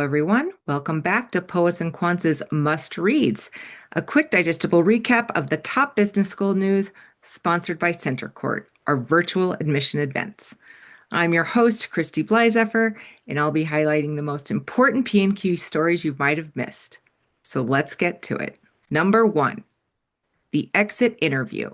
everyone. Welcome back to Poets and Quants' Must Reads, a quick digestible recap of the top business school news sponsored by Center Court, our virtual admission events. I'm your host, Christy Blyzeffer, and I'll be highlighting the most important P&Q stories you might have missed. So let's get to it. Number 1, the exit interview.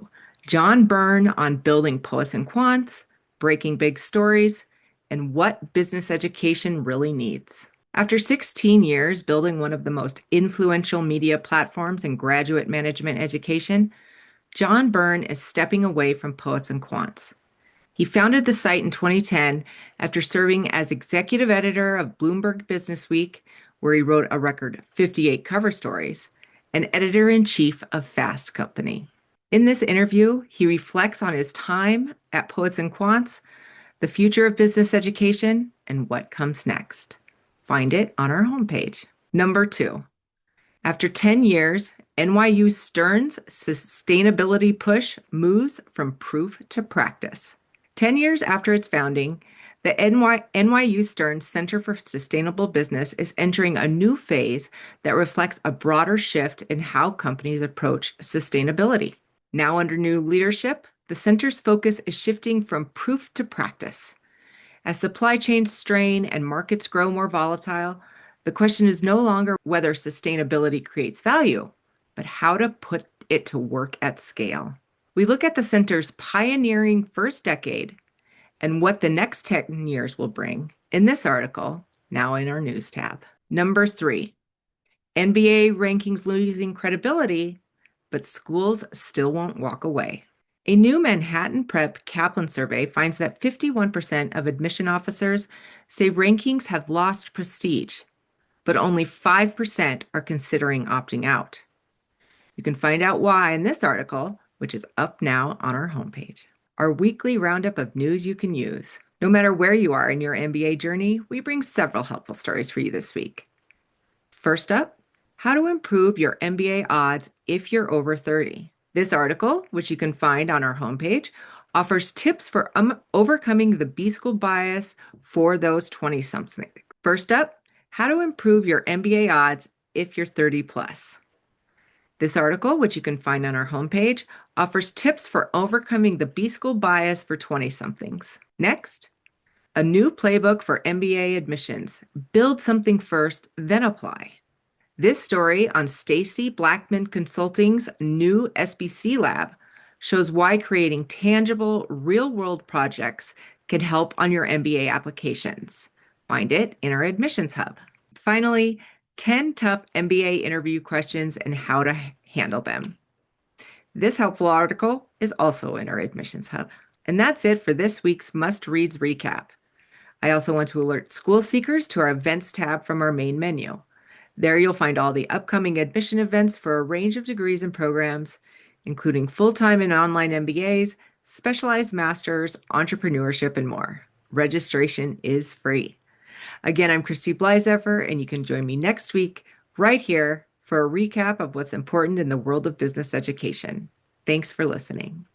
John Byrne on building Poets and Quants, breaking big stories, and what business education really needs. After 16 years building one of the most influential media platforms in graduate management education, John Byrne is stepping away from Poets and Quants. He founded the site in 2010 after serving as executive editor of Bloomberg Businessweek, where he wrote a record 58 cover stories, and editor-in-chief of Fast Company. In this interview, he reflects on his time at Poets and Quants, the future of business education, and what comes next. Find it on our homepage. Number 2, after 10 years, NYU Stern's sustainability push moves from proof to practice. 10 years after its founding, the NYU Stern Center for Sustainable Business is entering a new phase that reflects a broader shift in how companies approach sustainability. Now under new leadership, the center's focus is shifting from proof to practice. As supply chains strain and markets grow more volatile, the question is no longer whether sustainability creates value, but how to put it to work at scale. We look at the center's pioneering first decade and what the next 10 years will bring in this article, now in our news tab. Number 3, NBA rankings losing credibility, but schools still won't walk away. A new Manhattan Prep Kaplan survey finds that 51% of admission officers say rankings have lost prestige, but only 5% are considering opting out. You can find out why in this article, which is up now on our homepage. Our weekly roundup of news you can use. No matter where you are in your MBA journey, we bring several helpful stories for you this week. First up, how to improve your MBA odds if you're over 30. This article, which you can find on our homepage, offers tips for overcoming the B-school bias for those 20-somethings. First up, how to improve your MBA odds if you're 30 plus. This article, which you can find on our homepage, offers tips for overcoming the B-school bias for 20-somethings. Next, a new playbook for MBA admissions. Build something first, then apply. This story on Stacy Blackman Consulting's new SBC lab shows why creating tangible, real-world projects can help on your MBA applications. Find it in our admissions hub. Finally, 10 tough MBA interview questions and how to handle them. This helpful article is also in our admissions hub. And that's it for this week's Must Reads recap. I also want to alert school seekers to our events tab from our main menu. There you'll find all the upcoming admission events for a range of degrees and programs, including full-time and online MBAs, specialized masters, entrepreneurship, and more. Registration is free. Again, I'm Christy Blyzeffer, and you can join me next week right here for a recap of what's important in the world of business education. Thanks for listening.